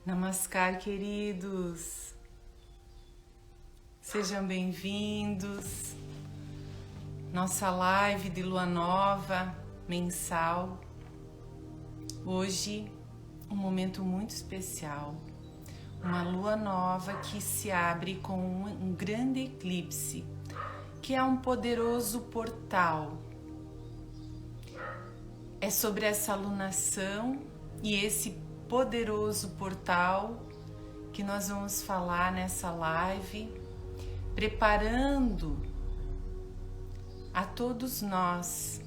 Namaskar, queridos. Sejam bem-vindos. Nossa live de lua nova mensal. Hoje, um momento muito especial. Uma lua nova que se abre com um grande eclipse, que é um poderoso portal. É sobre essa alunação e esse poderoso portal que nós vamos falar nessa live, preparando a todos nós,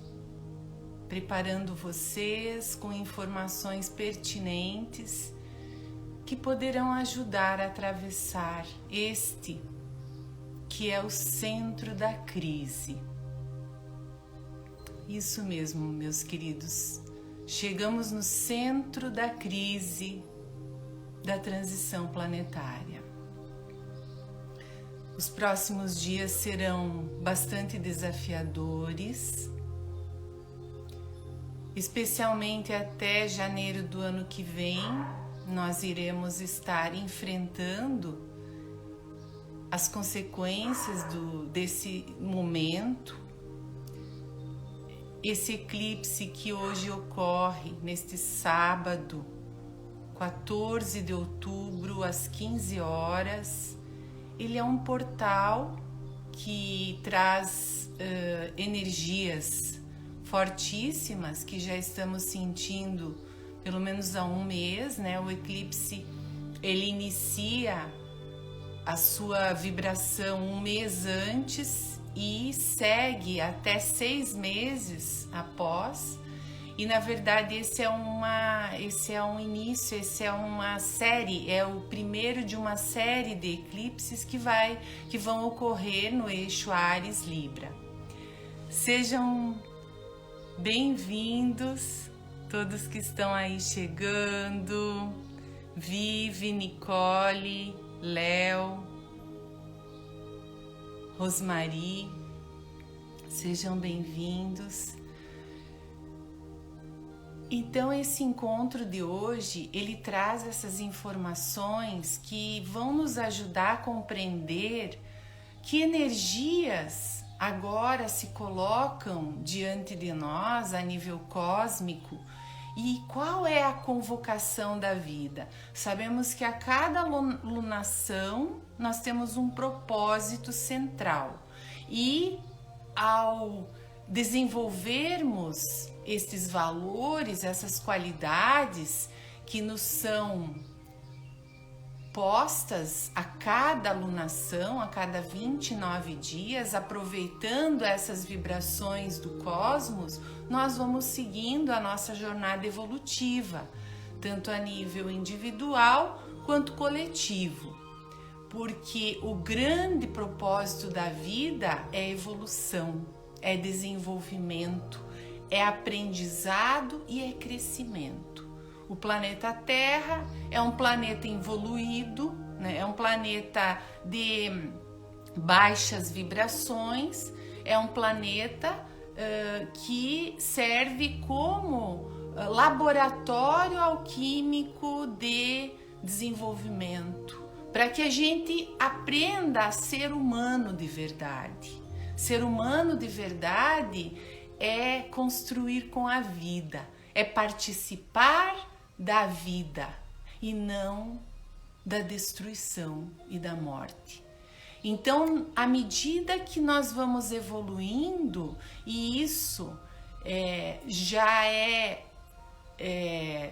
preparando vocês com informações pertinentes que poderão ajudar a atravessar este que é o centro da crise. Isso mesmo, meus queridos. Chegamos no centro da crise da transição planetária. Os próximos dias serão bastante desafiadores, especialmente até janeiro do ano que vem. Nós iremos estar enfrentando as consequências desse momento. Esse eclipse que hoje ocorre neste sábado, 14 de outubro, às 15 horas, ele é um portal que traz energias fortíssimas que já estamos sentindo pelo menos há um mês, né? O eclipse, ele inicia a sua vibração um mês antes e segue até 6 meses após, e na verdade esse é um início, esse é uma série, é o primeiro de uma série de eclipses que vão ocorrer no eixo Áries Libra. Sejam bem-vindos todos que estão aí chegando, Vivi, Nicole, Léo, Rosmari, sejam bem-vindos. Então esse encontro de hoje, ele traz essas informações que vão nos ajudar a compreender que energias agora se colocam diante de nós a nível cósmico e qual é a convocação da vida. Sabemos que a cada lunação nós temos um propósito central e ao desenvolvermos esses valores, essas qualidades que nos são postas a cada alunação, a cada 29 dias, aproveitando essas vibrações do cosmos, nós vamos seguindo a nossa jornada evolutiva, tanto a nível individual quanto coletivo, porque o grande propósito da vida é evolução, é desenvolvimento, é aprendizado e é crescimento. O planeta Terra é um planeta evoluído, né? É um planeta de baixas vibrações, é um planeta que serve como laboratório alquímico de desenvolvimento, para que a gente aprenda a ser humano de verdade. Ser humano de verdade é construir com a vida, é participar da vida e não da destruição e da morte. Então, à medida que nós vamos evoluindo, e isso já é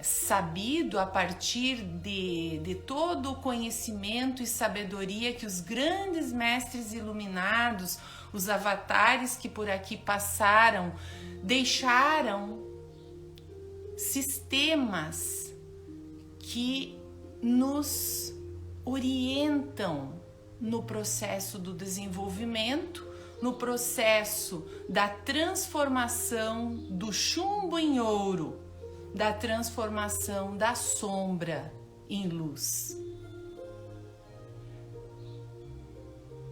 sabido a partir de todo o conhecimento e sabedoria que os grandes mestres iluminados, os avatares que por aqui passaram, deixaram sistemas que nos orientam no processo do desenvolvimento, no processo da transformação do chumbo em ouro, da transformação da sombra em luz.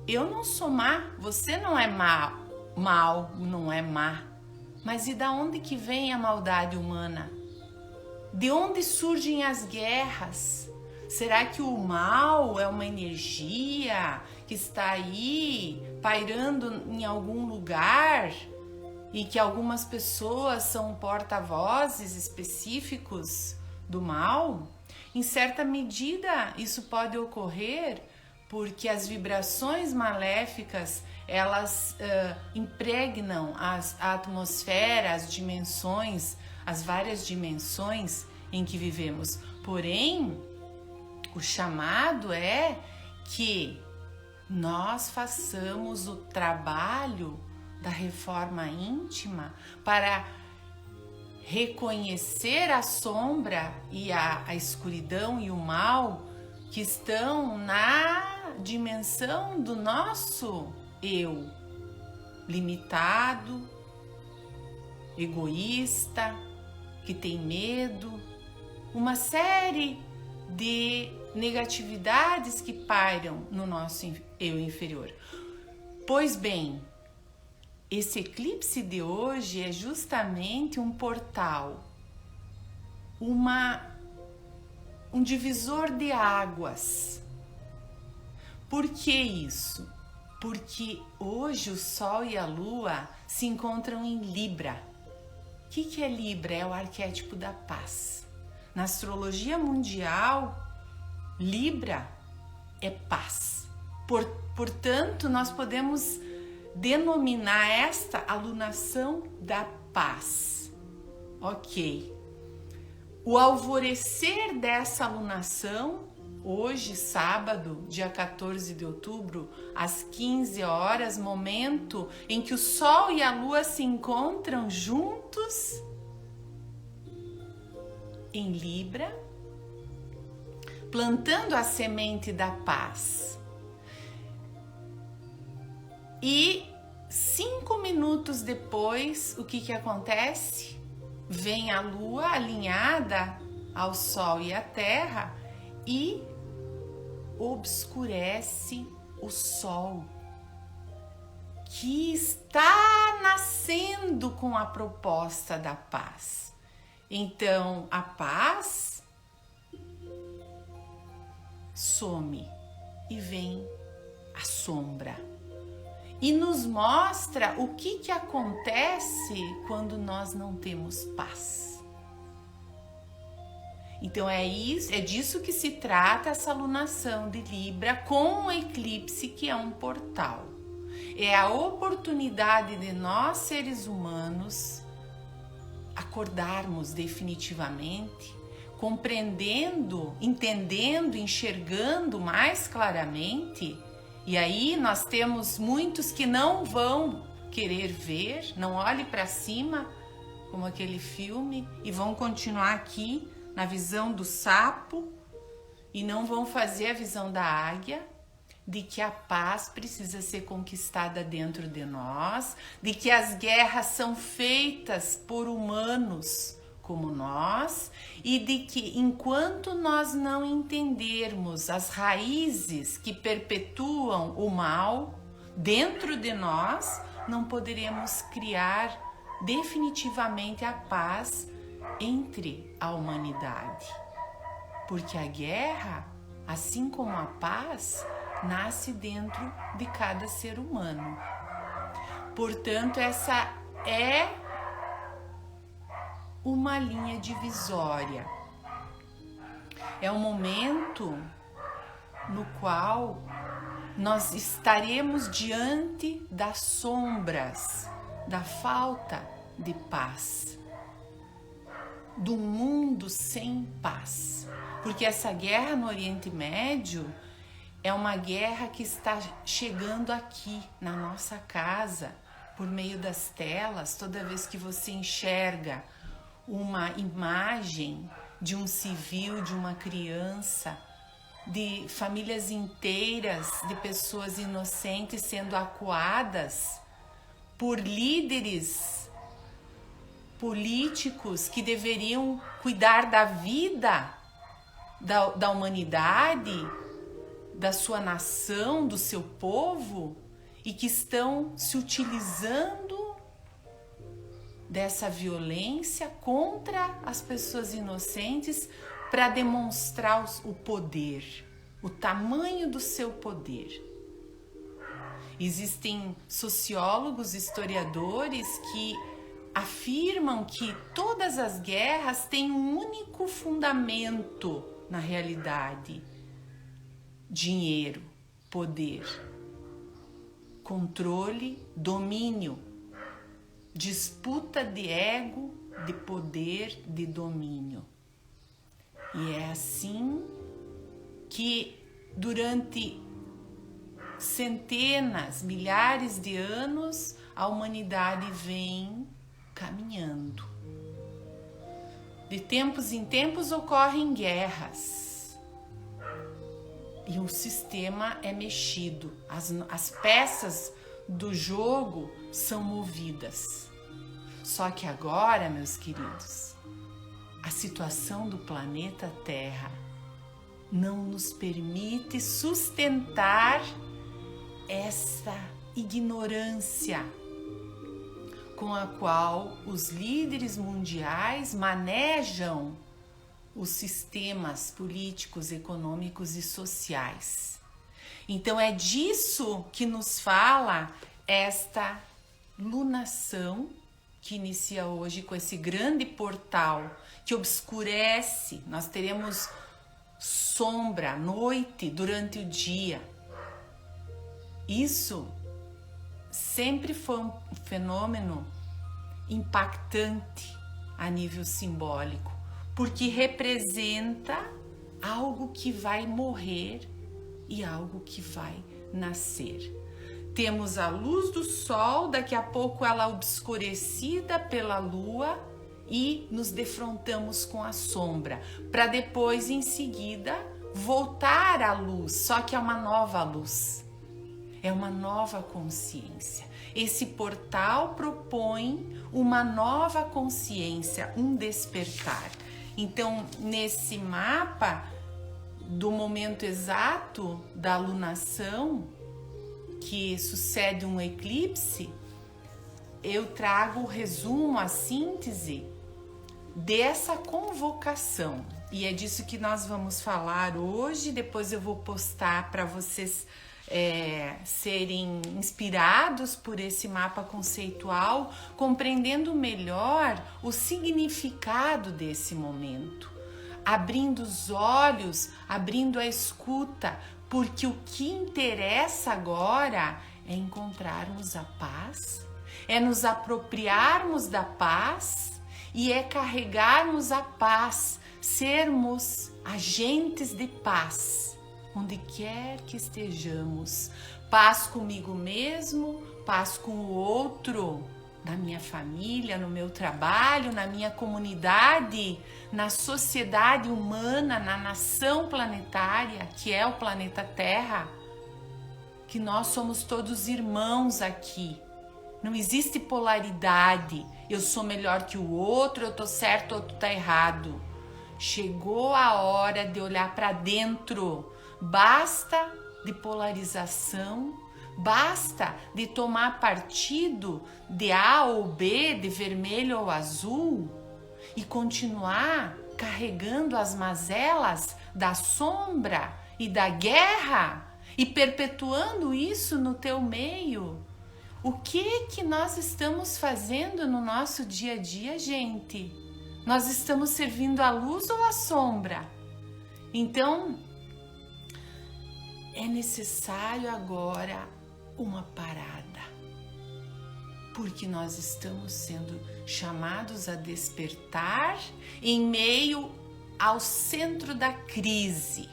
Eu não sou má, você não é mal, não é má. Mas e da onde que vem a maldade humana? De onde surgem as guerras? Será que o mal é uma energia que está aí pairando em algum lugar e que algumas pessoas são porta-vozes específicos do mal? Em certa medida, isso pode ocorrer porque as vibrações maléficas, elas impregnam a atmosfera, as dimensões, as várias dimensões em que vivemos. Porém, o chamado é que nós façamos o trabalho da reforma íntima para reconhecer a sombra e a escuridão e o mal que estão na dimensão do nosso eu, limitado, egoísta, que tem medo, uma série de negatividades que pairam no nosso eu inferior. Pois bem, esse eclipse de hoje é justamente um portal, um divisor de águas. Por que isso? Porque hoje o Sol e a Lua se encontram em Libra. O que é Libra? É o arquétipo da paz. Na astrologia mundial, Libra é paz. Portanto, nós podemos denominar esta alunação da paz. Ok. O alvorecer dessa alunação, hoje, sábado, dia 14 de outubro, às 15 horas, momento em que o Sol e a Lua se encontram juntos em Libra, plantando a semente da paz. E 5 minutos depois, o que acontece? Vem a Lua alinhada ao Sol e à Terra e obscurece o Sol, que está nascendo com a proposta da paz. Então, a paz some e vem a sombra. E nos mostra o que acontece quando nós não temos paz. Então é disso que se trata essa alunação de Libra com o eclipse, que é um portal. É a oportunidade de nós, seres humanos, acordarmos definitivamente, compreendendo, entendendo, enxergando mais claramente. E aí nós temos muitos que não vão querer ver, não olhe para cima, como aquele filme, e vão continuar aqui na visão do sapo e não vão fazer a visão da águia, de que a paz precisa ser conquistada dentro de nós, de que as guerras são feitas por humanos como nós, e de que enquanto nós não entendermos as raízes que perpetuam o mal dentro de nós, não poderemos criar definitivamente a paz entre a humanidade. Porque a guerra, assim como a paz, nasce dentro de cada ser humano. Portanto, essa é uma linha divisória. É um momento no qual nós estaremos diante das sombras, da falta de paz, do mundo sem paz. Porque essa guerra no Oriente Médio é uma guerra que está chegando aqui na nossa casa, por meio das telas. Toda vez que você enxerga uma imagem de um civil, de uma criança, de famílias inteiras, de pessoas inocentes sendo acuadas por líderes políticos que deveriam cuidar da vida da humanidade, da sua nação, do seu povo, e que estão se utilizando dessa violência contra as pessoas inocentes para demonstrar o poder, o tamanho do seu poder. Existem sociólogos, historiadores que afirmam que todas as guerras têm um único fundamento na realidade: dinheiro, poder, controle, domínio, disputa de ego, de poder, de domínio. E é assim que durante centenas, milhares de anos a humanidade vem caminhando. De tempos em tempos ocorrem guerras e o sistema é mexido, as peças do jogo são movidas. Só que agora, meus queridos, a situação do planeta Terra não nos permite sustentar essa ignorância com a qual os líderes mundiais manejam os sistemas políticos, econômicos e sociais. Então é disso que nos fala esta lunação que inicia hoje com esse grande portal que obscurece. Nós teremos sombra, noite durante o dia. Isso sempre foi um fenômeno impactante a nível simbólico, porque representa algo que vai morrer e algo que vai nascer. Temos a luz do sol, daqui a pouco ela obscurecida pela lua e nos defrontamos com a sombra, para depois em seguida voltar à luz, só que é uma nova luz. É uma nova consciência. Esse portal propõe uma nova consciência, um despertar. Então, nesse mapa do momento exato da lunação, que sucede um eclipse, eu trago o resumo, a síntese dessa convocação. E é disso que nós vamos falar hoje. Depois eu vou postar para vocês serem inspirados por esse mapa conceitual, compreendendo melhor o significado desse momento, abrindo os olhos, abrindo a escuta, porque o que interessa agora é encontrarmos a paz, é nos apropriarmos da paz e é carregarmos a paz, sermos agentes de paz. Onde quer que estejamos, paz comigo mesmo, paz com o outro, na minha família, no meu trabalho, na minha comunidade, na sociedade humana, na nação planetária, que é o planeta Terra, que nós somos todos irmãos aqui. Não existe polaridade, eu sou melhor que o outro, eu tô certo, o outro tá errado. Chegou a hora de olhar para dentro. Basta de polarização, basta de tomar partido de A ou B, de vermelho ou azul e continuar carregando as mazelas da sombra e da guerra e perpetuando isso no teu meio. O que nós estamos fazendo no nosso dia a dia, gente? Nós estamos servindo a luz ou a sombra? Então, é necessário agora uma parada, porque nós estamos sendo chamados a despertar em meio ao centro da crise.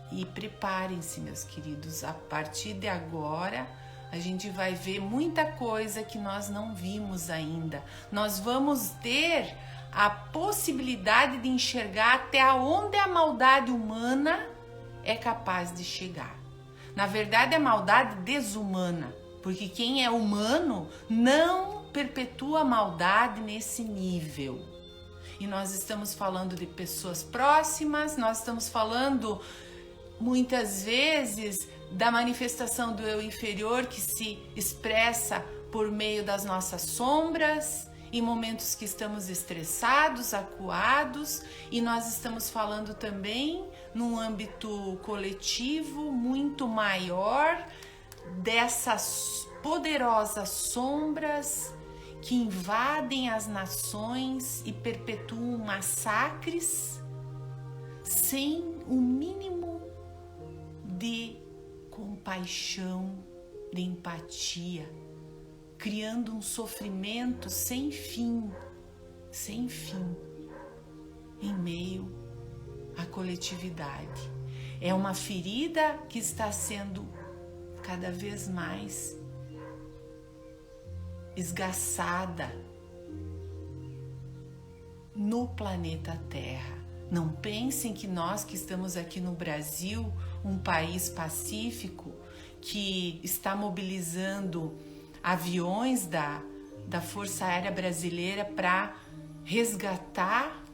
E preparem-se, meus queridos, a partir de agora a gente vai ver muita coisa que nós não vimos ainda. Nós vamos ter a possibilidade de enxergar até onde a maldade humana é capaz de chegar. Na verdade, é maldade desumana, porque quem é humano não perpetua a maldade nesse nível. E nós estamos falando de pessoas próximas, nós estamos falando muitas vezes da manifestação do eu inferior que se expressa por meio das nossas sombras em momentos que estamos estressados, acuados, e nós estamos falando também num âmbito coletivo muito maior dessas poderosas sombras que invadem as nações e perpetuam massacres sem o mínimo de compaixão, de empatia, criando um sofrimento sem fim, em meio à coletividade. É uma ferida que está sendo cada vez mais esgaçada no planeta Terra. Não pensem que nós que estamos aqui no Brasil, um país pacífico, que está mobilizando aviões da Força Aérea Brasileira para resgatar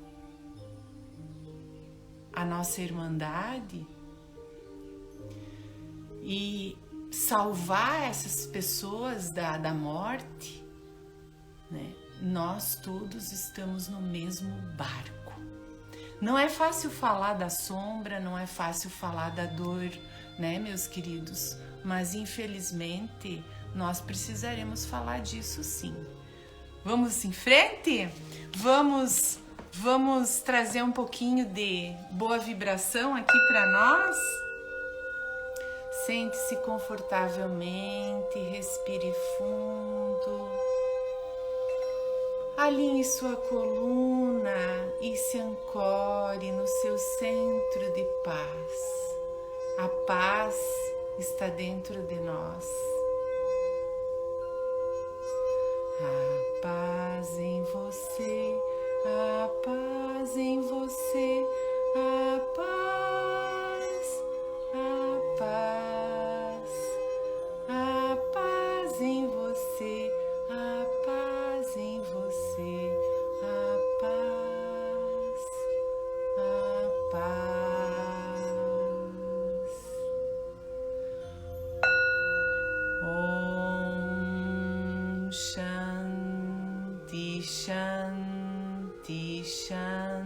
a nossa irmandade e salvar essas pessoas da morte, né? Nós todos estamos no mesmo barco. Não é fácil falar da sombra, não é fácil falar da dor, né, meus queridos? Mas infelizmente nós precisaremos falar disso sim. Vamos em frente? Vamos trazer um pouquinho de boa vibração aqui para nós? Sente-se confortavelmente, respire fundo, alinhe sua coluna e se ancore no seu centro de paz. A paz está dentro de nós. A paz em você, a paz em você, a paz, a paz, a paz em você, a paz em você, a paz, a paz. Om Shanti Shanti Shanti.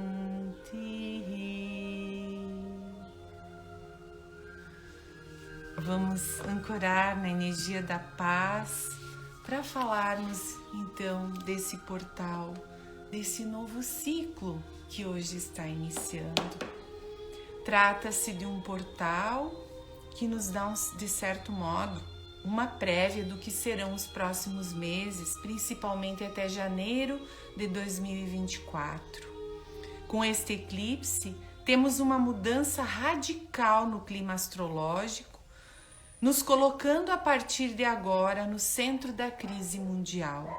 Vamos ancorar na energia da paz para falarmos então desse portal, desse novo ciclo que hoje está iniciando. Trata-se de um portal que nos dá, de certo modo, uma prévia do que serão os próximos meses, principalmente até janeiro de 2024. Com este eclipse, temos uma mudança radical no clima astrológico, nos colocando a partir de agora no centro da crise mundial.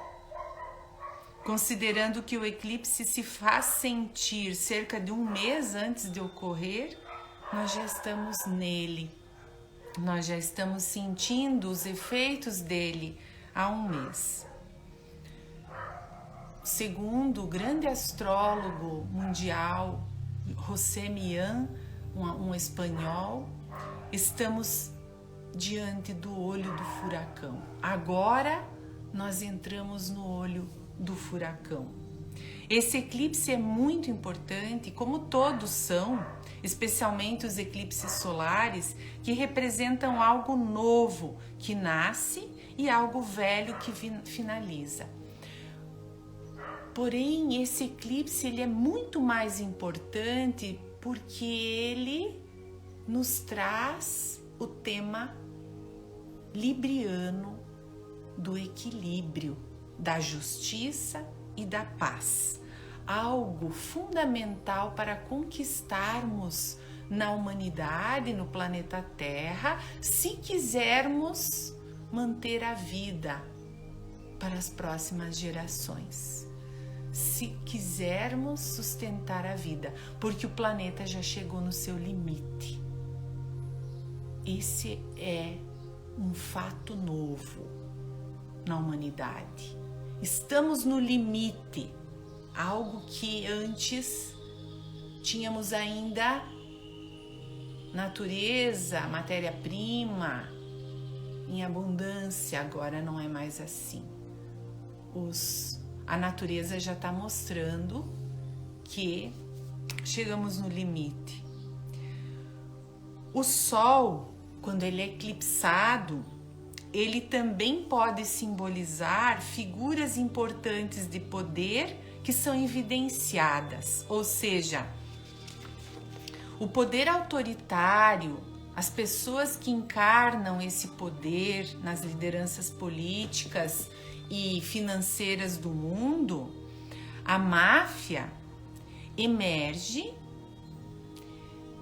Considerando que o eclipse se faz sentir cerca de um mês antes de ocorrer, nós já estamos nele. Nós já estamos sentindo os efeitos dele há um mês. Segundo o grande astrólogo mundial, José Millán, um espanhol, estamos diante do olho do furacão. Agora nós entramos no olho do furacão. Esse eclipse é muito importante, como todos são, especialmente os eclipses solares, que representam algo novo que nasce e algo velho que finaliza. Porém, esse eclipse ele é muito mais importante porque ele nos traz o tema libriano do equilíbrio, da justiça e da paz. Algo fundamental para conquistarmos na humanidade, no planeta Terra, se quisermos manter a vida para as próximas gerações. Se quisermos sustentar a vida, porque o planeta já chegou no seu limite. Esse é um fato novo na humanidade. Estamos no limite, algo que antes tínhamos ainda natureza, matéria-prima em abundância, agora não é mais assim. a natureza já está mostrando que chegamos no limite. O Sol, quando ele é eclipsado, ele também pode simbolizar figuras importantes de poder que são evidenciadas, ou seja, o poder autoritário, as pessoas que encarnam esse poder nas lideranças políticas e financeiras do mundo, a máfia emerge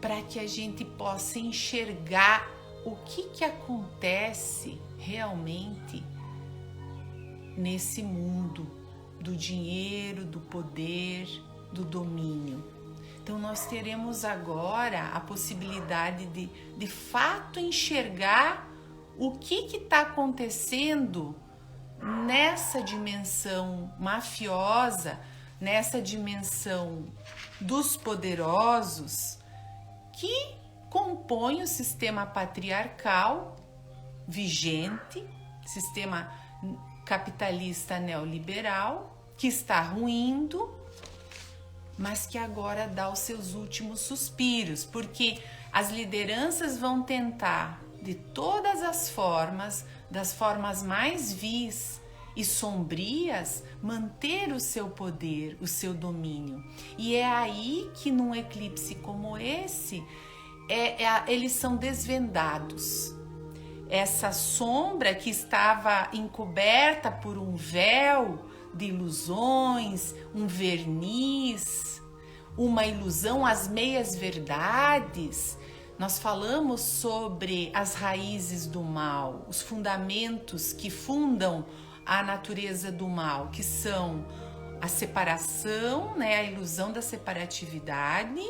para que a gente possa enxergar o que acontece realmente nesse mundo do dinheiro, do poder, do domínio. Então nós teremos agora a possibilidade de fato enxergar o que está acontecendo nessa dimensão mafiosa, nessa dimensão dos poderosos que compõe o sistema patriarcal vigente, sistema capitalista neoliberal, que está ruindo, mas que agora dá os seus últimos suspiros, porque as lideranças vão tentar, de todas as formas, das formas mais vis e sombrias, manter o seu poder, o seu domínio. E é aí que num eclipse como esse, eles são desvendados. Essa sombra que estava encoberta por um véu de ilusões, um verniz, uma ilusão, as meias verdades. Nós falamos sobre as raízes do mal, os fundamentos que fundam a natureza do mal, que são a separação, né, a ilusão da separatividade,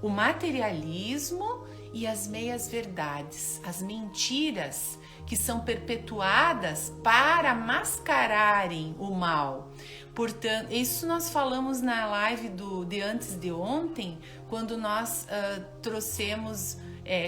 o materialismo e as meias verdades, as mentiras que são perpetuadas para mascararem o mal. Portanto, isso nós falamos na live de antes de ontem, quando nós trouxemos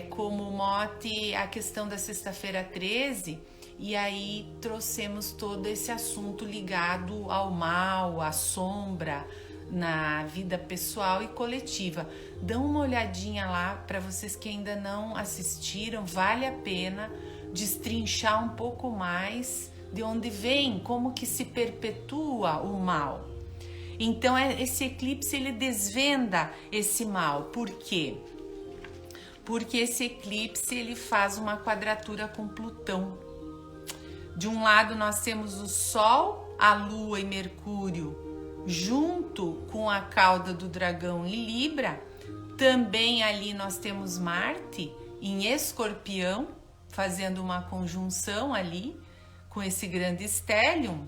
como mote a questão da sexta-feira 13, e aí trouxemos todo esse assunto ligado ao mal, à sombra, na vida pessoal e coletiva. Dão uma olhadinha lá para vocês que ainda não assistiram, vale a pena destrinchar um pouco mais de onde vem, como que se perpetua o mal. Então esse eclipse ele desvenda esse mal. Por quê? Porque esse eclipse ele faz uma quadratura com Plutão. De um lado nós temos o Sol, a Lua e Mercúrio junto com a cauda do dragão em Libra. Também ali nós temos Marte em Escorpião, fazendo uma conjunção ali com esse grande stellium,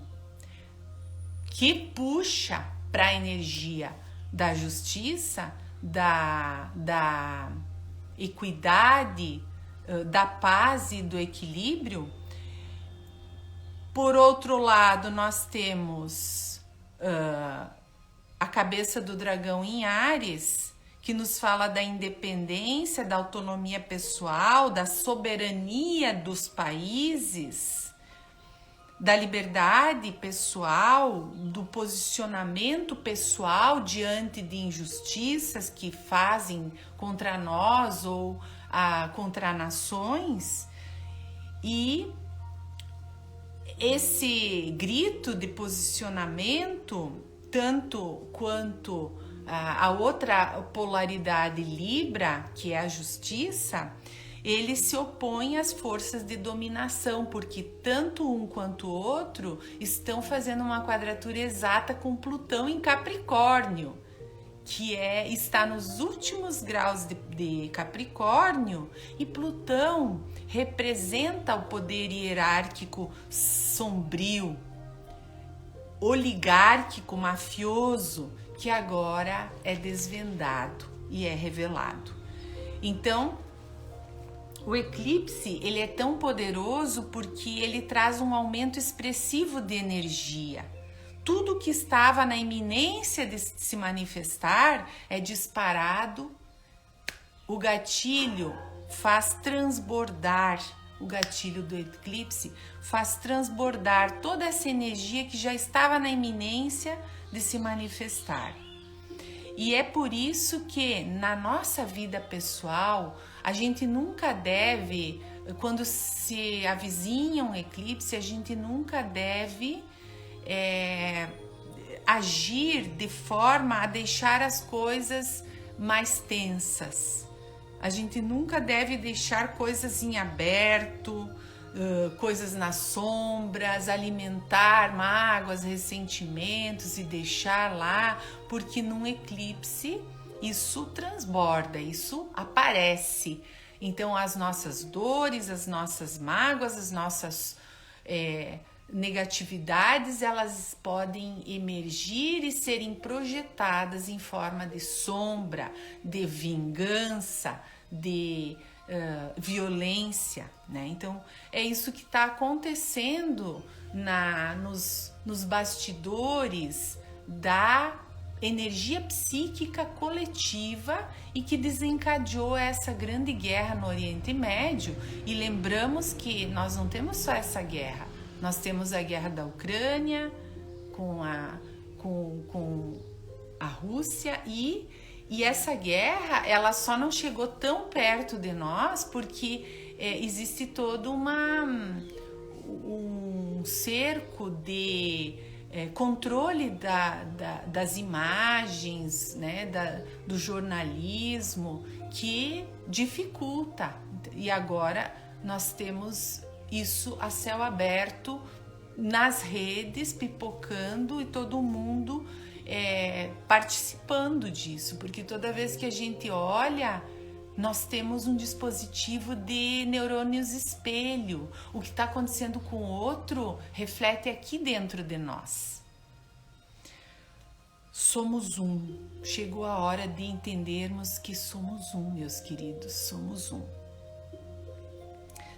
que puxa para a energia da justiça, da equidade, da paz e do equilíbrio. Por outro lado, nós temos a cabeça do dragão em Áries, que nos fala da independência, da autonomia pessoal, da soberania dos países, da liberdade pessoal, do posicionamento pessoal diante de injustiças que fazem contra nós ou contra nações. E esse grito de posicionamento, tanto quanto a outra polaridade Libra, que é a justiça, ele se opõe às forças de dominação, porque tanto um quanto o outro estão fazendo uma quadratura exata com Plutão em Capricórnio, que está nos últimos graus de Capricórnio, e Plutão representa o poder hierárquico sombrio, oligárquico, mafioso, que agora é desvendado e é revelado. Então, o eclipse ele é tão poderoso porque ele traz um aumento expressivo de energia. Tudo que estava na iminência de se manifestar é disparado, o gatilho faz transbordar o gatilho do eclipse faz transbordar toda essa energia que já estava na iminência de se manifestar. E é por isso que na nossa vida pessoal, a gente nunca deve, quando se avizinha um eclipse, a gente nunca deve agir de forma a deixar as coisas mais tensas. A gente nunca deve deixar coisas em aberto, coisas nas sombras, alimentar mágoas, ressentimentos e deixar lá, porque num eclipse isso transborda, isso aparece. Então as nossas dores, as nossas mágoas, as nossas negatividades, elas podem emergir e serem projetadas em forma de sombra, de vingança, de violência, né? Então é isso que está acontecendo nos bastidores da energia psíquica coletiva e que desencadeou essa grande guerra no Oriente Médio. E lembramos que nós não temos só essa guerra, nós temos a guerra da Ucrânia com a Rússia e essa guerra, ela só não chegou tão perto de nós porque existe todo um cerco de controle das imagens, né, do jornalismo, que dificulta. E agora nós temos isso a céu aberto nas redes, pipocando, e todo mundo participando disso, porque toda vez que a gente olha, nós temos um dispositivo de neurônios espelho. O que está acontecendo com o outro reflete aqui dentro de nós. Somos um. Chegou a hora de entendermos que somos um, meus queridos, somos um.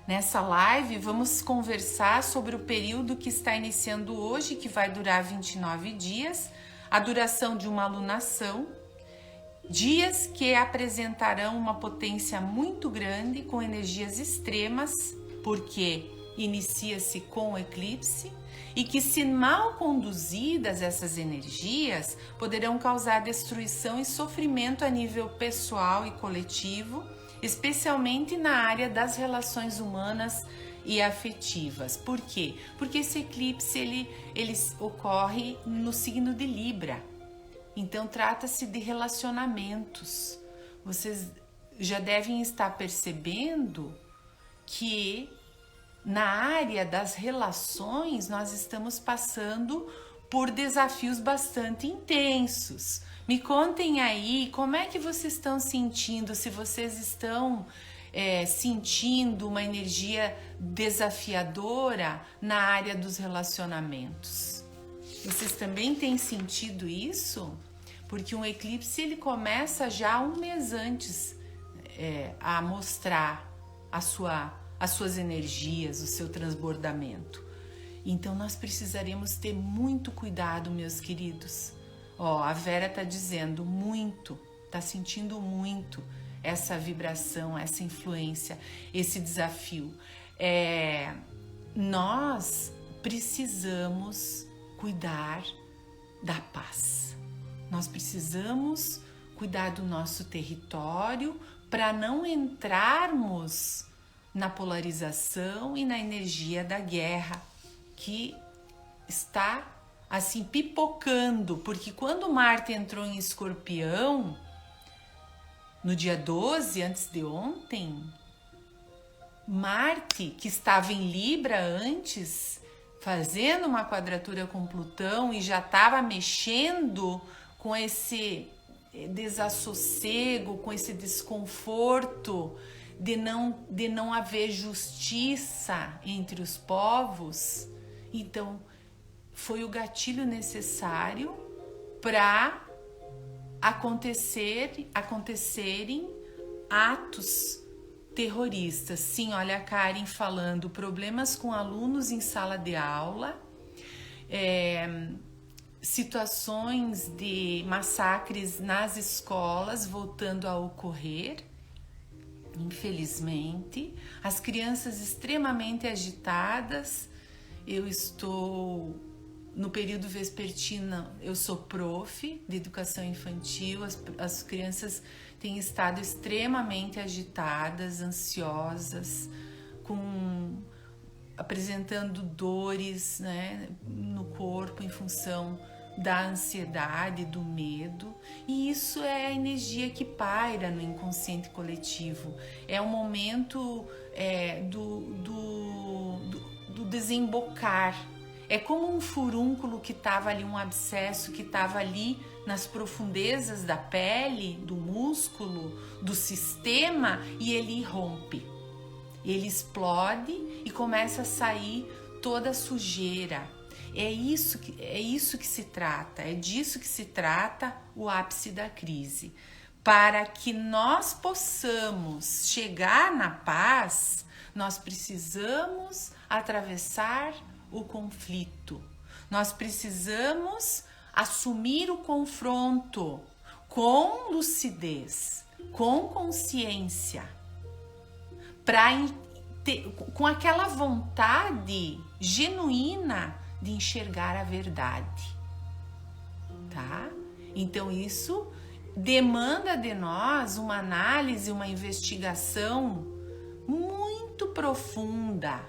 Nessa live, vamos conversar sobre o período que está iniciando hoje, que vai durar 29 dias, a duração de uma alunação, dias que apresentarão uma potência muito grande, com energias extremas, porque inicia-se com o eclipse, e que, se mal conduzidas essas energias, poderão causar destruição e sofrimento a nível pessoal e coletivo, especialmente na área das relações humanas e afetivas. Por quê? Porque esse eclipse ele ocorre no signo de Libra. Então trata-se de relacionamentos. Vocês já devem estar percebendo que na área das relações nós estamos passando por desafios bastante intensos. Me contem aí como é que vocês estão sentindo, se vocês estão sentindo uma energia desafiadora na área dos relacionamentos. Vocês também têm sentido isso? Porque um eclipse ele começa já um mês antes a mostrar as suas energias, o seu transbordamento. Então nós precisaremos ter muito cuidado, meus queridos. A Vera está dizendo muito, está sentindo muito essa vibração, essa influência, esse desafio. Nós precisamos cuidar da paz. Nós precisamos cuidar do nosso território para não entrarmos na polarização e na energia da guerra que está assim pipocando, porque quando Marte entrou em Escorpião no dia 12, antes de ontem, Marte, que estava em Libra antes, fazendo uma quadratura com Plutão e já estava mexendo com esse desassossego, com esse desconforto de não haver justiça entre os povos. Então, foi o gatilho necessário para acontecerem atos terroristas. Sim, olha a Karen falando, problemas com alunos em sala de aula, situações de massacres nas escolas voltando a ocorrer. Infelizmente, as crianças extremamente agitadas. Eu estou no período vespertino, eu sou prof de educação infantil, as crianças têm estado extremamente agitadas, ansiosas, apresentando dores, né, no corpo em função da ansiedade, do medo, e isso é a energia que paira no inconsciente coletivo. É o momento do desembocar. É como um furúnculo que estava ali, um abscesso que estava ali nas profundezas da pele, do músculo, do sistema, e ele rompe. Ele explode e começa a sair toda a sujeira. É isso que se trata, é disso que se trata o ápice da crise. Para que nós possamos chegar na paz, nós precisamos atravessar o conflito. Nós precisamos assumir o confronto com lucidez, com consciência, com aquela vontade genuína de enxergar a verdade, tá? Então isso demanda de nós uma análise, uma investigação muito profunda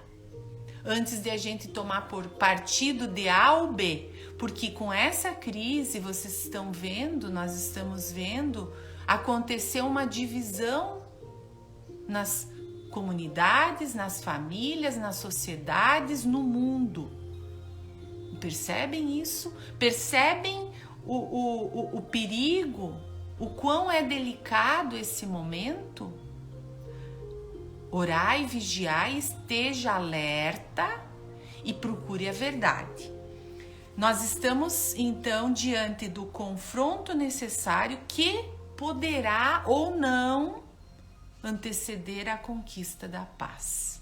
antes de a gente tomar por partido de A ou B, porque com essa crise, vocês estão vendo, nós estamos vendo, acontecer uma divisão nas comunidades, nas famílias, nas sociedades, no mundo. Percebem isso? Percebem o perigo? O quão é delicado esse momento? Orai, vigiai, esteja alerta e procure a verdade. Nós estamos então diante do confronto necessário que poderá ou não anteceder a conquista da paz.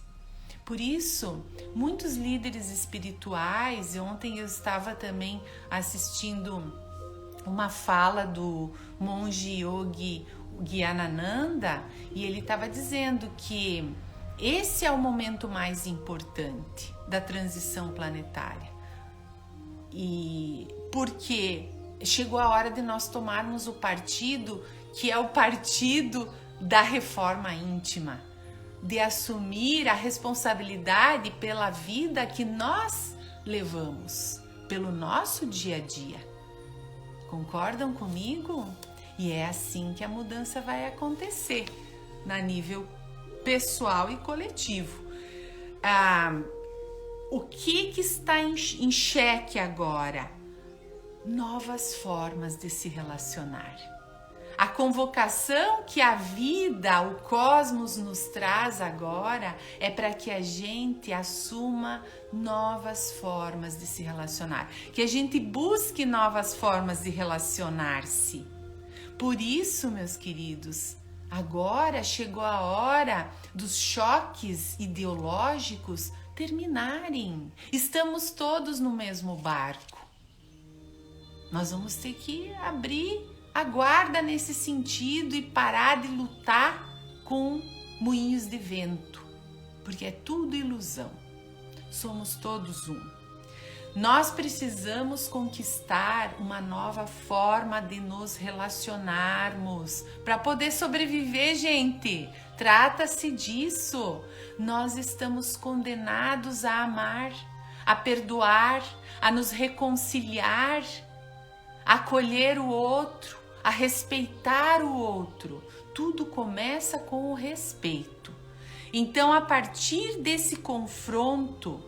Por isso, muitos líderes espirituais, ontem eu estava também assistindo uma fala do monge Yogi Gyanananda, e ele estava dizendo que esse é o momento mais importante da transição planetária. E porque chegou a hora de nós tomarmos o partido que é o partido da reforma íntima, de assumir a responsabilidade pela vida que nós levamos, pelo nosso dia a dia. Concordam comigo? E é assim que a mudança vai acontecer, na nível pessoal e coletivo. O que está em xeque agora? Novas formas de se relacionar. A convocação que a vida, o cosmos nos traz agora é para que a gente assuma novas formas de se relacionar, que a gente busque novas formas de relacionar-se. Por isso, meus queridos, agora chegou a hora dos choques ideológicos terminarem. Estamos todos no mesmo barco. Nós vamos ter que abrir a guarda nesse sentido e parar de lutar com moinhos de vento, porque é tudo ilusão. Somos todos um. Nós precisamos conquistar uma nova forma de nos relacionarmos para poder sobreviver, gente. Trata-se disso. Nós estamos condenados a amar, a perdoar, a nos reconciliar, a acolher o outro, a respeitar o outro. Tudo começa com o respeito. Então, a partir desse confronto,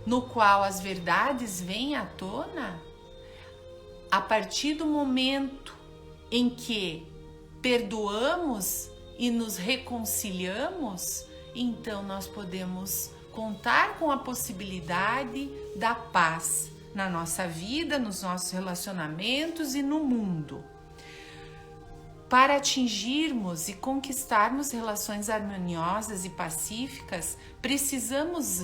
no qual as verdades vêm à tona, a partir do momento em que perdoamos e nos reconciliamos, então nós podemos contar com a possibilidade da paz na nossa vida, nos nossos relacionamentos e no mundo. Para atingirmos e conquistarmos relações harmoniosas e pacíficas, precisamos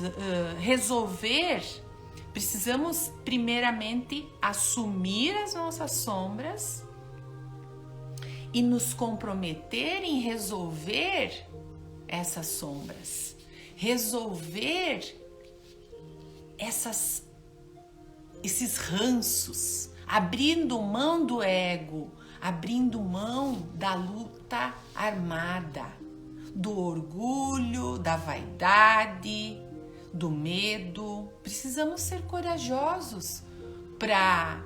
precisamos primeiramente assumir as nossas sombras e nos comprometer em resolver essas sombras, resolver esses ranços, abrindo mão do ego, abrindo mão da luta armada, do orgulho, da vaidade, do medo. Precisamos ser corajosos para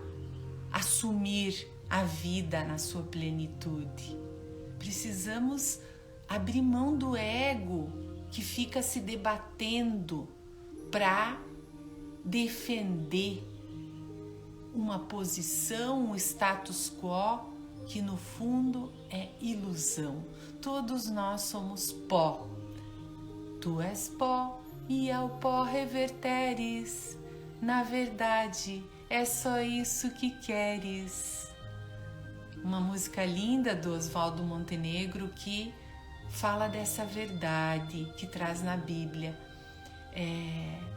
assumir a vida na sua plenitude. Precisamos abrir mão do ego que fica se debatendo para defender uma posição, um status quo que no fundo é ilusão. Todos nós somos pó. Tu és pó e ao pó reverteres. Na verdade, é só isso que queres. Uma música linda do Oswaldo Montenegro que fala dessa verdade que traz na Bíblia.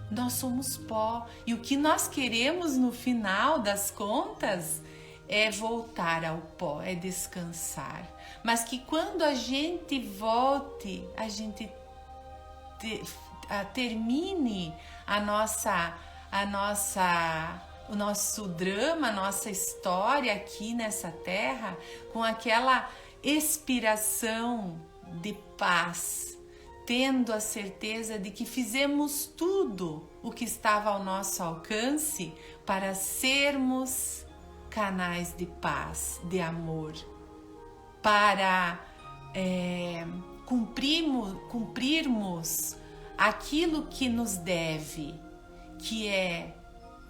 Nós somos pó e o que nós queremos no final das contas é voltar ao pó, é descansar. Mas que quando a gente volte, a gente termine o nosso drama, a nossa história aqui nessa terra com aquela expiração de paz, tendo a certeza de que fizemos tudo o que estava ao nosso alcance para sermos canais de paz, de amor, para cumprirmos aquilo que nos deve, que é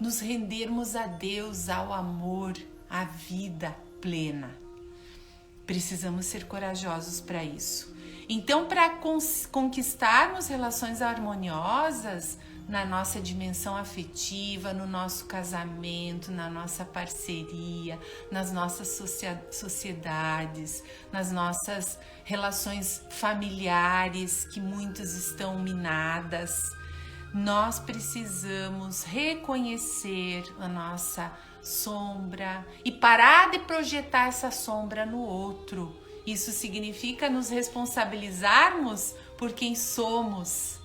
nos rendermos a Deus, ao amor, à vida plena. Precisamos ser corajosos para isso. Então, para conquistarmos relações harmoniosas na nossa dimensão afetiva, no nosso casamento, na nossa parceria, nas nossas sociedades, nas nossas relações familiares, que muitas estão minadas, nós precisamos reconhecer a nossa sombra e parar de projetar essa sombra no outro. Isso significa nos responsabilizarmos por quem somos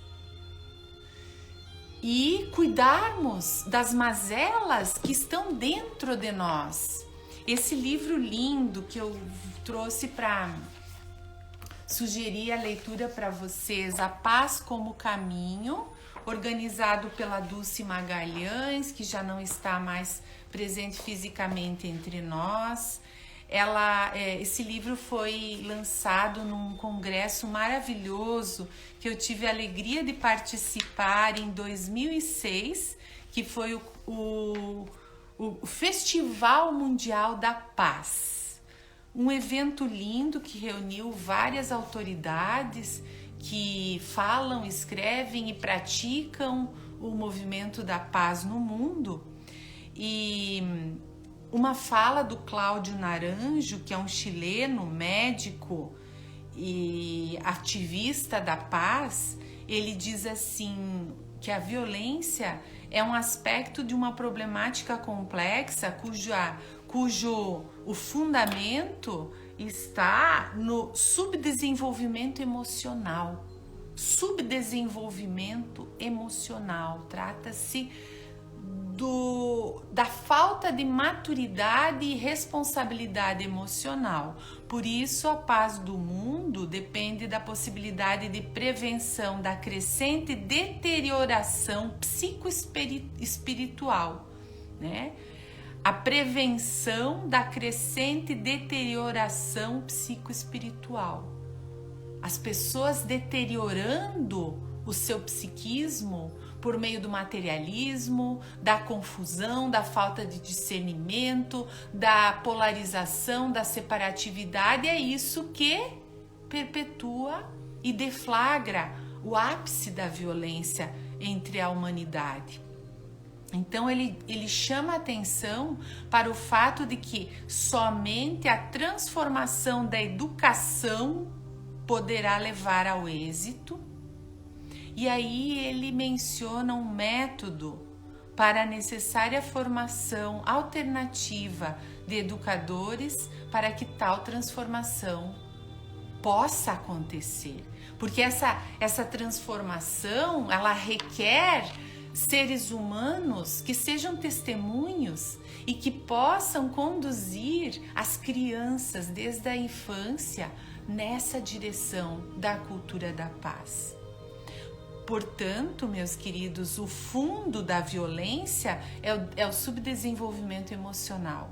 e cuidarmos das mazelas que estão dentro de nós. Esse livro lindo que eu trouxe para sugerir a leitura para vocês, A Paz como Caminho, organizado pela Dulce Magalhães, que já não está mais presente fisicamente entre nós. Esse livro foi lançado num congresso maravilhoso que eu tive a alegria de participar em 2006, que foi o Festival Mundial da Paz. Um evento lindo que reuniu várias autoridades que falam, escrevem e praticam o movimento da paz no mundo. E uma fala do Cláudio Naranjo, que é um chileno, médico e ativista da paz, ele diz assim, que a violência é um aspecto de uma problemática complexa cujo o fundamento está no subdesenvolvimento emocional. Subdesenvolvimento emocional. Trata-se da falta de maturidade e responsabilidade emocional. Por isso, a paz do mundo depende da possibilidade de prevenção da crescente deterioração psicoespiritual, né? A prevenção da crescente deterioração psicoespiritual. As pessoas deteriorando o seu psiquismo por meio do materialismo, da confusão, da falta de discernimento, da polarização, da separatividade, é isso que perpetua e deflagra o ápice da violência entre a humanidade. Então ele chama a atenção para o fato de que somente a transformação da educação poderá levar ao êxito. E aí ele menciona um método para a necessária formação alternativa de educadores para que tal transformação possa acontecer. Porque essa transformação, ela requer seres humanos que sejam testemunhos e que possam conduzir as crianças desde a infância nessa direção da cultura da paz. Portanto, meus queridos, o fundo da violência é o subdesenvolvimento emocional.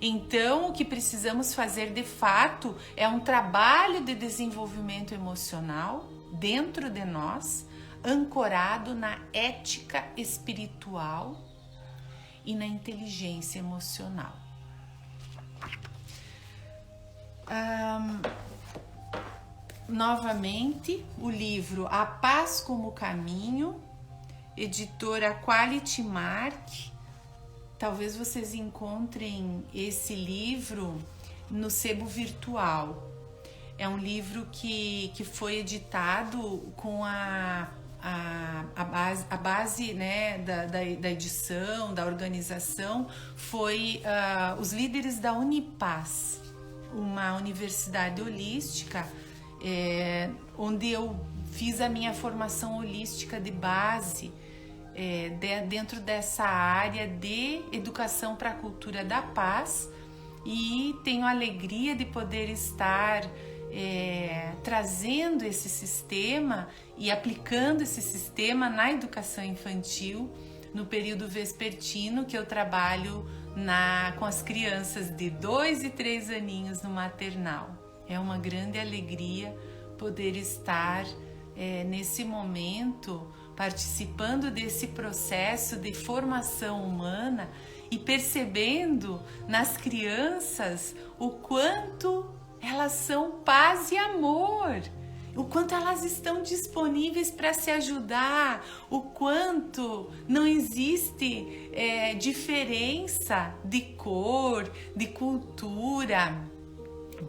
Então, o que precisamos fazer de fato é um trabalho de desenvolvimento emocional dentro de nós, ancorado na ética espiritual e na inteligência emocional. Novamente, o livro A Paz como Caminho, editora Quality Mark. Talvez vocês encontrem esse livro no sebo virtual. É um livro que foi editado com a base, né, da edição, da organização, foi os líderes da Unipaz, uma universidade holística, onde eu fiz a minha formação holística de base, dentro dessa área de educação para a cultura da paz, e tenho a alegria de poder estar trazendo esse sistema e aplicando esse sistema na educação infantil no período vespertino, que eu trabalho com as crianças de 2 e 3 aninhos no maternal. É uma grande alegria poder estar nesse momento participando desse processo de formação humana e percebendo nas crianças o quanto elas são paz e amor, o quanto elas estão disponíveis para se ajudar, o quanto não existe diferença de cor, de cultura.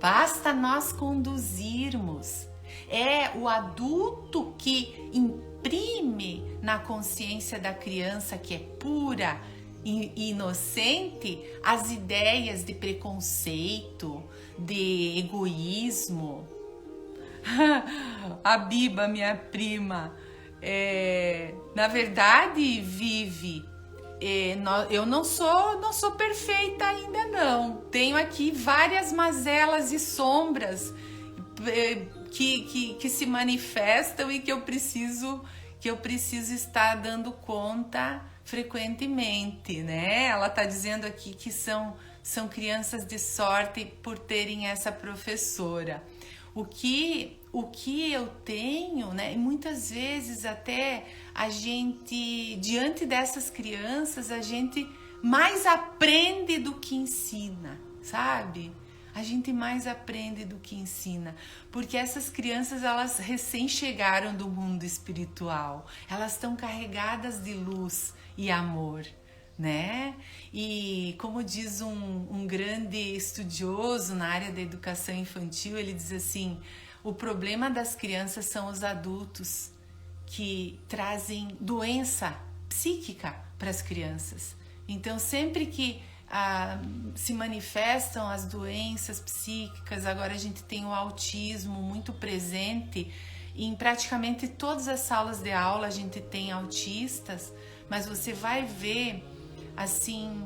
Basta nós conduzirmos. É o adulto que imprime na consciência da criança, que é pura e inocente, as ideias de preconceito, de egoísmo. A Biba, minha prima, na verdade, Vivi, eu não sou perfeita ainda não. Tenho aqui várias mazelas e sombras que se manifestam e que eu preciso estar dando conta frequentemente, né? Ela está dizendo aqui que são crianças de sorte por terem essa professora. O que eu tenho, né? E muitas vezes até a gente, diante dessas crianças, a gente mais aprende do que ensina, sabe? A gente mais aprende do que ensina, porque essas crianças, elas recém chegaram do mundo espiritual, elas estão carregadas de luz e amor, né? E como diz um grande estudioso na área da educação infantil, ele diz assim: o problema das crianças são os adultos que trazem doença psíquica para as crianças. Então, sempre que se manifestam as doenças psíquicas, agora a gente tem o autismo muito presente, em praticamente todas as salas de aula a gente tem autistas, mas você vai ver, assim,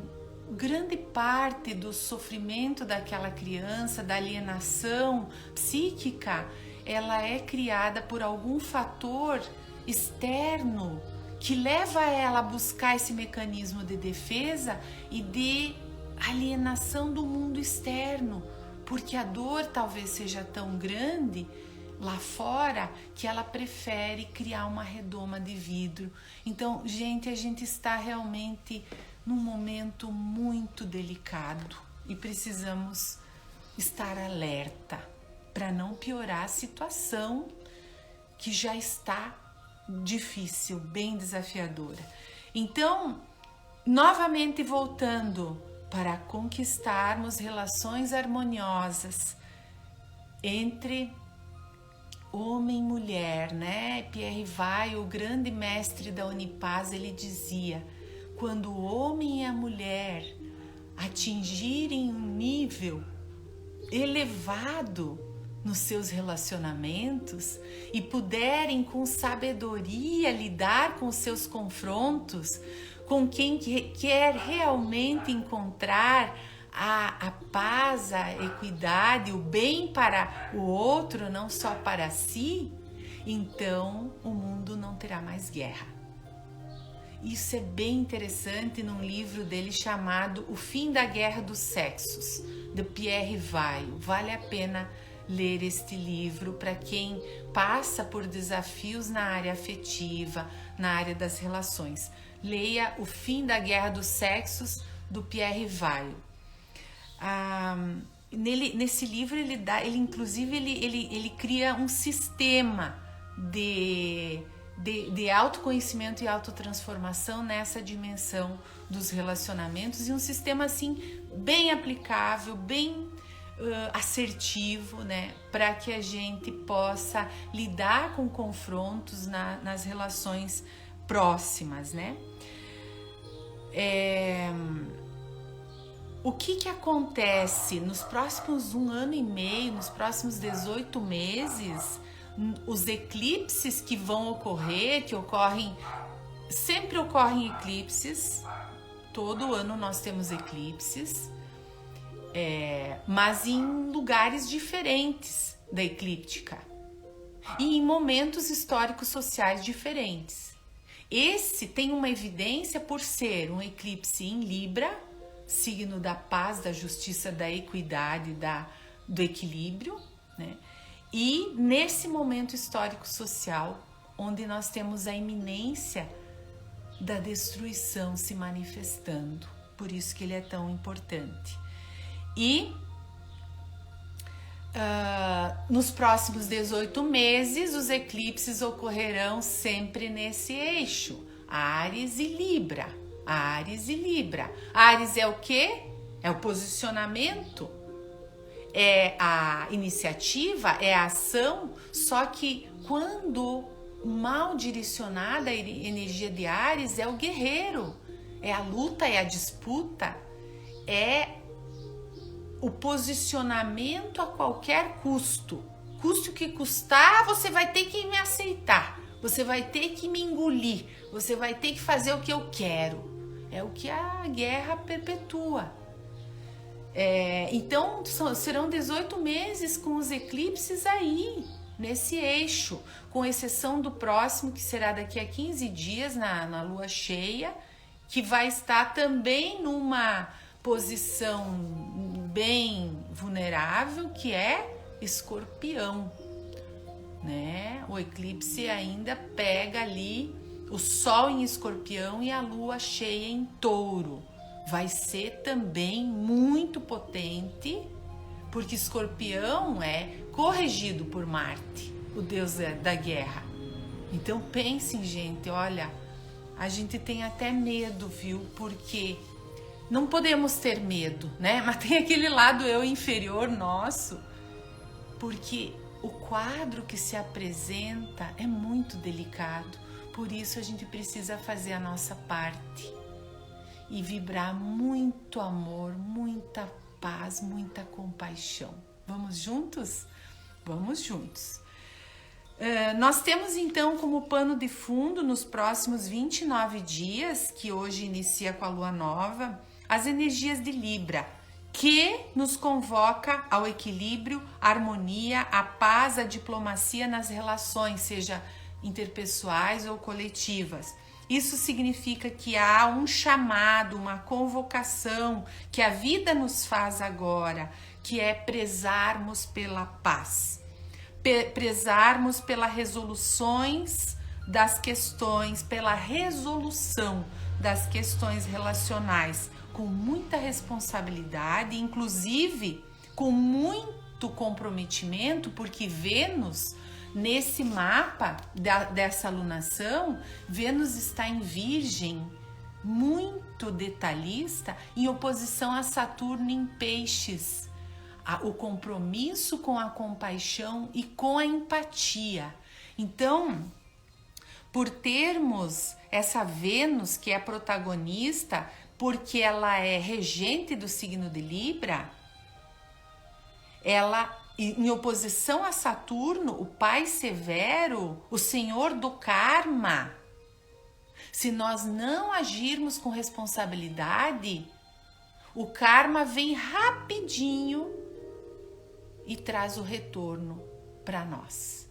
grande parte do sofrimento daquela criança, da alienação psíquica, ela é criada por algum fator externo que leva ela a buscar esse mecanismo de defesa e de alienação do mundo externo, porque a dor talvez seja tão grande lá fora que ela prefere criar uma redoma de vidro. Então, gente, a gente está realmente num momento muito delicado e precisamos estar alerta para não piorar a situação que já está difícil, bem desafiadora. Então, novamente voltando para conquistarmos relações harmoniosas entre homem e mulher, né? Pierre Vai, o grande mestre da Unipaz, ele dizia: quando o homem e a mulher atingirem um nível elevado nos seus relacionamentos e puderem com sabedoria lidar com os seus confrontos, com quem quer realmente encontrar a paz, a equidade, o bem para o outro, não só para si, então o mundo não terá mais guerra. Isso é bem interessante num livro dele chamado O Fim da Guerra dos Sexos, de Pierre Weil. Vale a pena ler este livro para quem passa por desafios na área afetiva, na área das relações. Leia O Fim da Guerra dos Sexos, do Pierre Weil. Nesse livro ele cria um sistema de autoconhecimento e autotransformação nessa dimensão dos relacionamentos, e um sistema assim bem aplicável, bem assertivo, né, para que a gente possa lidar com confrontos nas relações próximas, né? O que acontece nos próximos 1 ano e meio, nos próximos 18 meses, os eclipses que vão ocorrer, sempre ocorrem eclipses, todo ano nós temos eclipses, mas em lugares diferentes da eclíptica e em momentos históricos sociais diferentes. Esse tem uma evidência por ser um eclipse em Libra, signo da paz, da justiça, da equidade, do equilíbrio, né? E nesse momento histórico social, onde nós temos a iminência da destruição se manifestando, por isso que ele é tão importante. E nos próximos 18 meses, os eclipses ocorrerão sempre nesse eixo, Áries e Libra. Áries e Libra. Áries é o quê? É o posicionamento, é a iniciativa, é a ação, só que quando mal direcionada a energia de Áries é o guerreiro, é a luta, é a disputa, é o posicionamento a qualquer custo. Custe o que custar, você vai ter que me aceitar, você vai ter que me engolir, você vai ter que fazer o que eu quero. É o que a guerra perpetua. Então, serão 18 meses com os eclipses aí, nesse eixo, com exceção do próximo, que será daqui a 15 dias, na lua cheia, que vai estar também numa posição bem vulnerável, que é Escorpião, né? O eclipse ainda pega ali o Sol em Escorpião e a Lua cheia em Touro. Vai ser também muito potente, porque Escorpião é corregido por Marte, o deus da guerra. Então pensem, gente, olha, a gente tem até medo, viu? Porque não podemos ter medo, né? Mas tem aquele lado eu inferior nosso, porque o quadro que se apresenta é muito delicado. Por isso a gente precisa fazer a nossa parte e vibrar muito amor, muita paz, muita compaixão. Vamos juntos? Vamos juntos. Nós temos então como pano de fundo, nos próximos 29 dias, que hoje inicia com a lua nova, as energias de Libra, que nos convoca ao equilíbrio, à harmonia, à paz, à diplomacia nas relações, seja interpessoais ou coletivas. Isso significa que há um chamado, uma convocação que a vida nos faz agora, que é prezarmos pela paz, prezarmos pelas resoluções das questões, pela resolução das questões relacionais, com muita responsabilidade, inclusive com muito comprometimento, porque Vênus, nesse mapa dessa alunação, Vênus está em Virgem, muito detalhista, em oposição a Saturno em Peixes. O compromisso com a compaixão e com a empatia. Então, por termos essa Vênus que é protagonista, porque ela é regente do signo de Libra, ela, em oposição a Saturno, o pai severo, o senhor do karma. Se nós não agirmos com responsabilidade, o karma vem rapidinho e traz o retorno para nós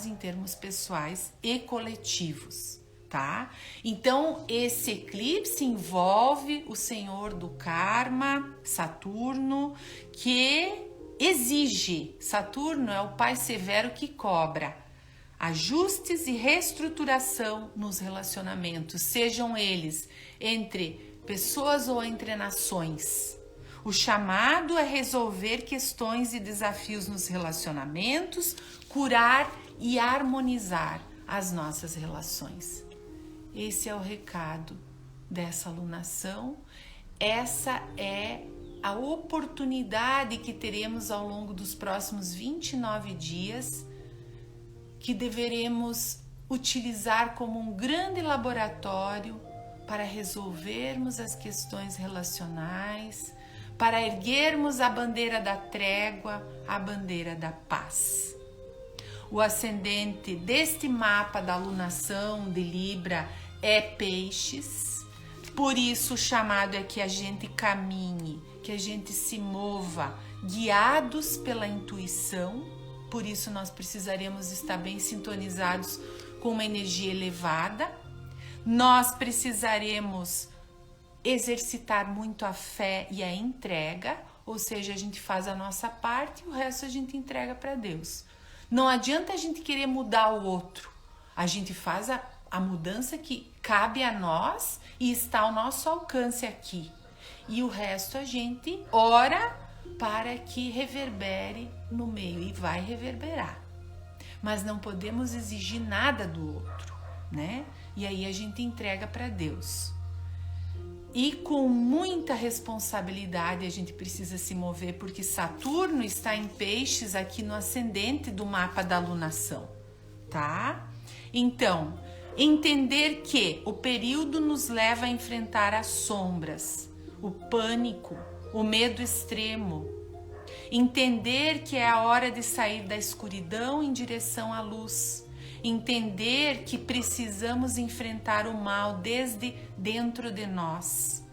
em termos pessoais e coletivos, tá? Então, esse eclipse envolve o senhor do karma, Saturno, que exige, Saturno é o pai severo que cobra ajustes e reestruturação nos relacionamentos, sejam eles entre pessoas ou entre nações. O chamado é resolver questões e desafios nos relacionamentos, curar e harmonizar as nossas relações. Esse é o recado dessa alunação. Essa é a oportunidade que teremos ao longo dos próximos 29 dias, que deveremos utilizar como um grande laboratório para resolvermos as questões relacionais, para erguermos a bandeira da trégua, a bandeira da paz. O ascendente deste mapa da alunação de Libra é Peixes, por isso o chamado é que a gente caminhe, que a gente se mova, guiados pela intuição. Por isso nós precisaremos estar bem sintonizados com uma energia elevada. Nós precisaremos exercitar muito a fé e a entrega, ou seja, a gente faz a nossa parte e o resto a gente entrega para Deus. Não adianta a gente querer mudar o outro, a gente faz a mudança que cabe a nós e está ao nosso alcance aqui. E o resto a gente ora para que reverbere no meio, e vai reverberar. Mas não podemos exigir nada do outro, né? E aí a gente entrega para Deus. E com muita responsabilidade a gente precisa se mover, porque Saturno está em Peixes aqui no ascendente do mapa da alunação, tá? Então, entender que o período nos leva a enfrentar as sombras, o pânico, o medo extremo. Entender que é a hora de sair da escuridão em direção à luz. Entender que precisamos enfrentar o mal desde dentro de nós,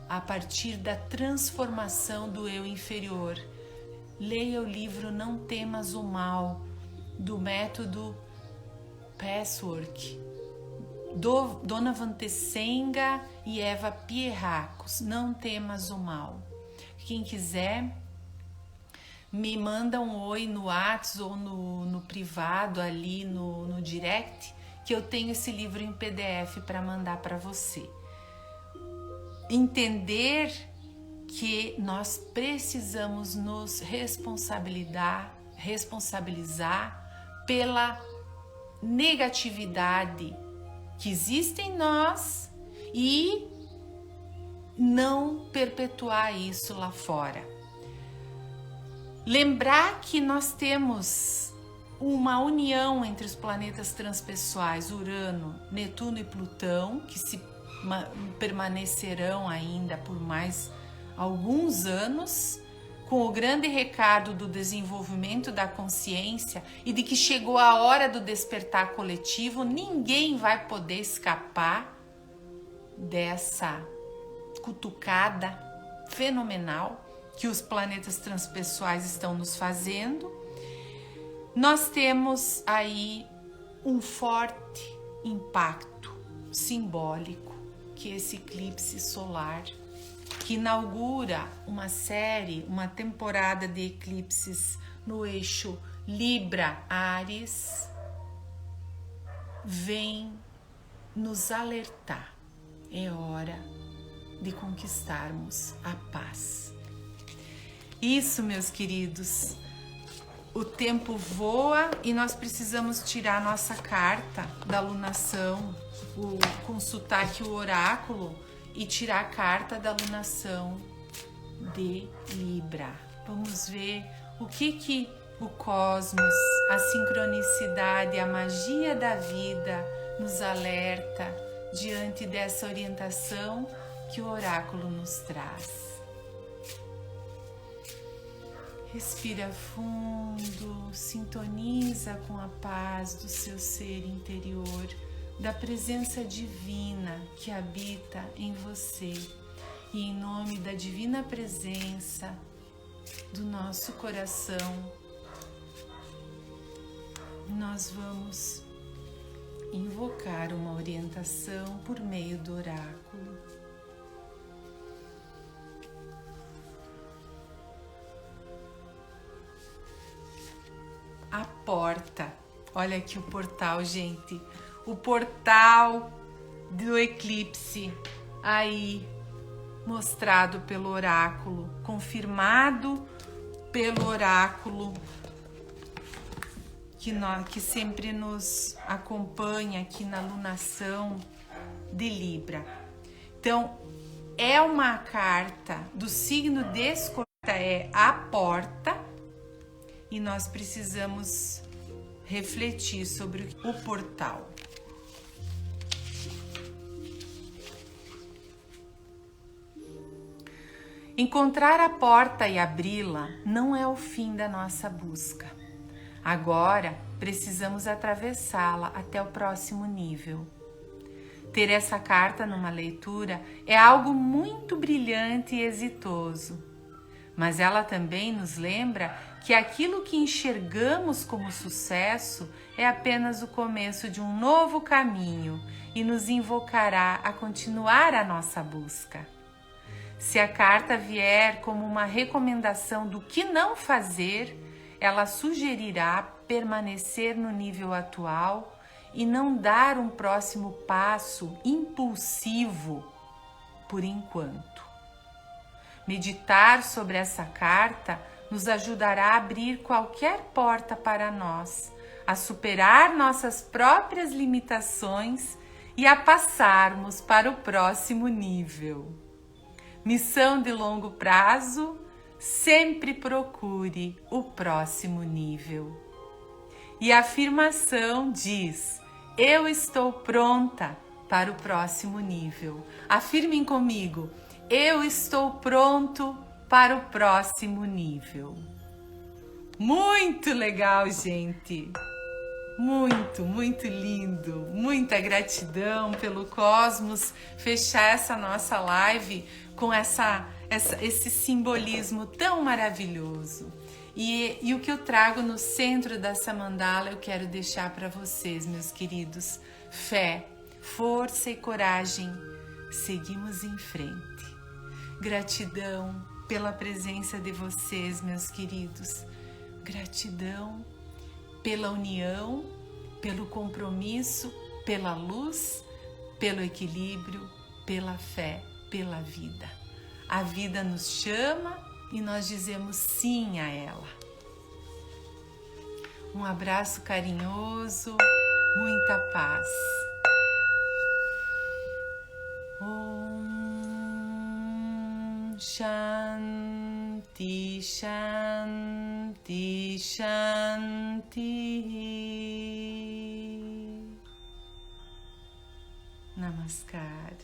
a partir da transformação do eu inferior. Leia o livro Não Temas o Mal, do método Passwork, Dona Vantesenga e Eva Pierracos. Não temas o mal. Quem quiser, me manda um oi no WhatsApp ou no privado ali no direct, que eu tenho esse livro em PDF para mandar para você. Entender que nós precisamos nos responsabilizar pela negatividade que existe em nós e não perpetuar isso lá fora. Lembrar que nós temos uma união entre os planetas transpessoais, Urano, Netuno e Plutão, que permanecerão ainda por mais alguns anos, com o grande recado do desenvolvimento da consciência e de que chegou a hora do despertar coletivo. Ninguém vai poder escapar dessa cutucada fenomenal que os planetas transpessoais estão nos fazendo. Nós temos aí um forte impacto simbólico, que é esse eclipse solar, que inaugura uma temporada de eclipses no eixo Libra-Áries, vem nos alertar. É hora de conquistarmos a paz. Isso, meus queridos, o tempo voa e nós precisamos tirar nossa carta da alunação, consultar aqui o oráculo e tirar a carta da alunação de Libra. Vamos ver o que o cosmos, a sincronicidade, a magia da vida nos alerta diante dessa orientação que o oráculo nos traz. Respira fundo, sintoniza com a paz do seu ser interior, da presença divina que habita em você. E em nome da divina presença do nosso coração, nós vamos invocar uma orientação por meio do oráculo. A porta, olha aqui o portal, gente, o portal do eclipse aí mostrado pelo oráculo, confirmado pelo oráculo que sempre nos acompanha aqui na lunação de Libra. Então, é uma carta do signo de Escorpião, é a porta, e nós precisamos refletir sobre o portal. Encontrar a porta e abri-la não é o fim da nossa busca. Agora precisamos atravessá-la até o próximo nível. Ter essa carta numa leitura é algo muito brilhante e exitoso, mas ela também nos lembra que aquilo que enxergamos como sucesso é apenas o começo de um novo caminho e nos invocará a continuar a nossa busca. Se a carta vier como uma recomendação do que não fazer, ela sugerirá permanecer no nível atual e não dar um próximo passo impulsivo por enquanto. Meditar sobre essa carta nos ajudará a abrir qualquer porta para nós, a superar nossas próprias limitações e a passarmos para o próximo nível. Missão de longo prazo, sempre procure o próximo nível. E a afirmação diz: eu estou pronta para o próximo nível. Afirmem comigo: eu estou pronto para o próximo nível. Muito legal, gente! Muito lindo! Muita gratidão pelo cosmos fechar essa nossa live com esse simbolismo tão maravilhoso. E o que eu trago no centro dessa mandala eu quero deixar para vocês, meus queridos. Fé, força e coragem. Seguimos em frente. Gratidão pela presença de vocês, meus queridos. Gratidão pela união, pelo compromisso, pela luz, pelo equilíbrio, pela fé, pela vida. A vida nos chama e nós dizemos sim a ela. Um abraço carinhoso, muita paz. Om Shanti Shanti Shanti. Namaskar.